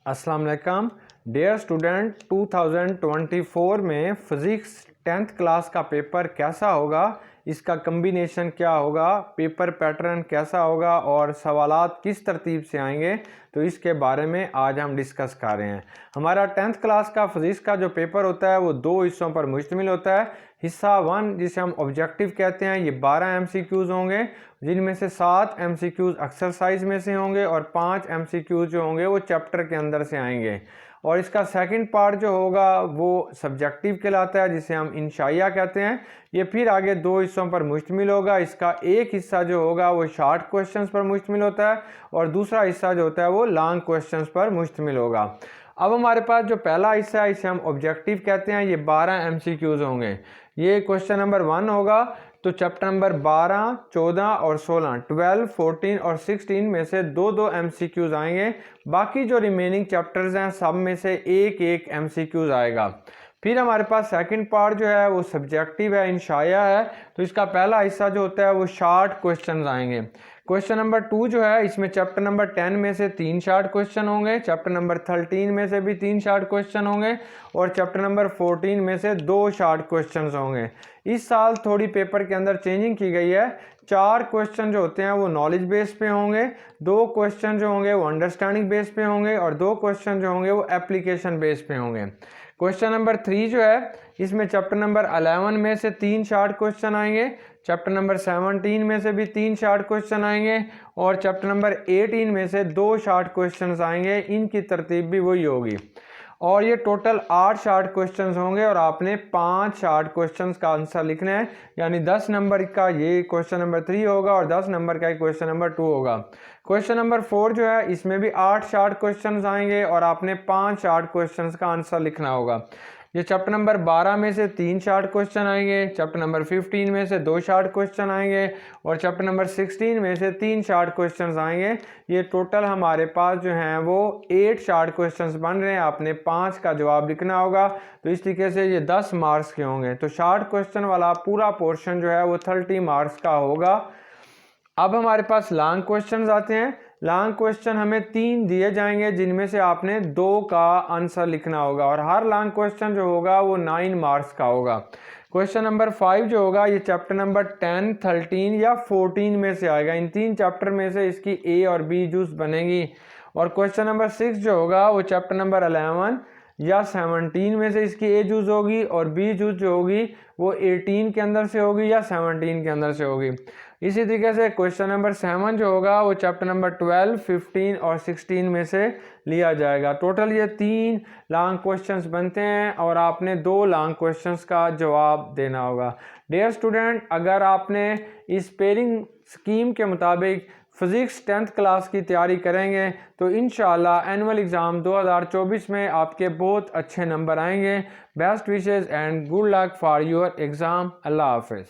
अस्सलाम वालेकुम dear student, 2024 में फ़िज़िक्स 10th क्लास का पेपर कैसा होगा, इसका कम्बिनेशन क्या होगा, पेपर पैटर्न कैसा होगा और सवालात किस तरतीब से आएंगे, तो इसके बारे में आज हम डिस्कस कर रहे हैं। हमारा 10th क्लास का फ़िज़िक्स का जो पेपर होता है वो 2 हिस्सों पर मुश्तमिल होता है। हिस्सा 1 जिसे हम ऑब्जेक्टिव कहते हैं, ये 12 MCQs होंगे, जिनमें से 7 MCQs एक्सरसाइज में से होंगे और 5 MCQs जो होंगे वो चैप्टर के अंदर से आएंगे। और इसका सेकंड पार्ट जो होगा वो सब्जेक्टिव कहलाता है, जिसे हम इंशाइया कहते हैं। ये फिर आगे 2 हिस्सों पर मुश्तमिल होगा। इसका एक हिस्सा जो होगा वो शॉर्ट क्वेश्चंस पर मुश्तमिल होता है और दूसरा हिस्सा जो होता है वो लॉन्ग क्वेश्चंस पर मुश्तमिल होगा। अब हमारे पास जो पहला हिस्सा है इसे हम ऑब्जेक्टिव कहते हैं। ये 12 MCQs होंगे। ये क्वेश्चन नंबर 1 होगा। तो चैप्टर नंबर 12, 14 और 16, 12, 14 और 16 में से 2-2 MCQs आएंगे। बाकी जो रिमेनिंग चैप्टर्स हैं सब में से एक MCQs आएगा। फिर हमारे पास सेकंड पार्ट जो है वो सब्जेक्टिव है, इंशाया है। तो इसका पहला हिस्सा जो होता है वो शॉर्ट क्वेश्चंस आएंगे। क्वेश्चन नंबर 2 जो है इसमें चैप्टर नंबर 10 में से 3 शॉर्ट क्वेश्चन होंगे, चैप्टर नंबर 13 में से भी 3 शॉर्ट क्वेश्चन होंगे और चैप्टर नंबर 14 में से 2 शॉर्ट क्वेश्चन होंगे। इस साल थोड़ी पेपर के अंदर चेंजिंग की गई है। 4 क्वेश्चन जो होते हैं वो नॉलेज बेस पे होंगे, 2 क्वेश्चन जो होंगे वो अंडरस्टैंडिंग बेस पे होंगे और 2 क्वेश्चन जो होंगे वो एप्लीकेशन बेस पे होंगे। क्वेश्चन नंबर 3 जो है इसमें चैप्टर नंबर 11 में से 3 शॉर्ट क्वेश्चन आएंगे, चैप्टर नंबर 17 में से भी 3 शॉर्ट क्वेश्चन आएंगे और चैप्टर नंबर 18 में से 2 शॉर्ट क्वेश्चन आएंगे। इनकी तरतीब भी वही होगी और ये टोटल 8 शॉर्ट क्वेश्चंस होंगे और आपने 5 शॉर्ट क्वेश्चंस का आंसर लिखना है। यानी 10 नंबर का ये क्वेश्चन नंबर 3 होगा और 10 नंबर का क्वेश्चन नंबर 2 होगा। क्वेश्चन नंबर 4 जो है इसमें भी 8 शॉर्ट क्वेश्चंस आएंगे और आपने 5 शॉर्ट क्वेश्चंस का आंसर लिखना होगा। ये चैप्टर नंबर 12 में से 3 शॉर्ट क्वेश्चन आएंगे, चैप्टर नंबर 15 में से 2 शॉर्ट क्वेश्चन आएंगे और चैप्टर नंबर 16 में से 3 शॉर्ट क्वेश्चन आएंगे। ये टोटल हमारे पास जो हैं वो 8 शॉर्ट क्वेश्चन बन रहे हैं। आपने 5 का जवाब लिखना होगा। तो इस तरीके से ये 10 मार्क्स के होंगे। तो शॉर्ट क्वेश्चन वाला पूरा पोर्शन जो है वो 30 मार्क्स का होगा। अब हमारे पास लॉन्ग क्वेश्चंस आते हैं। लॉन्ग क्वेश्चन हमें 3 दिए जाएंगे, जिनमें से आपने 2 का आंसर लिखना होगा और हर लॉन्ग क्वेश्चन जो होगा वो 9 मार्क्स का होगा। क्वेश्चन नंबर 5 जो होगा ये चैप्टर नंबर 10, 13 या 14 में से आएगा। इन 3 चैप्टर में से इसकी ए और बी जूस बनेगी। और क्वेश्चन नंबर 6 जो होगा वो चैप्टर नंबर 11 या 17 में से इसकी ए जूस होगी और बी जूस जो होगी वो 18 के अंदर से होगी या 17 के अंदर से होगी। इसी तरीके से क्वेश्चन नंबर 7 जो होगा वो चैप्टर नंबर 12, 15 और 16 में से लिया जाएगा। टोटल ये 3 लॉन्ग क्वेश्चंस बनते हैं और आपने 2 लॉन्ग क्वेश्चंस का जवाब देना होगा। डियर स्टूडेंट, अगर आपने इस पेयरिंग स्कीम के मुताबिक फ़िज़िक्स 10th क्लास की तैयारी करेंगे तो इंशाल्लाह एनुअल एग्ज़ाम 2024 में आपके बहुत अच्छे नंबर आएंगे। Best wishes and good luck for your exam. Allah हाफ़िज़।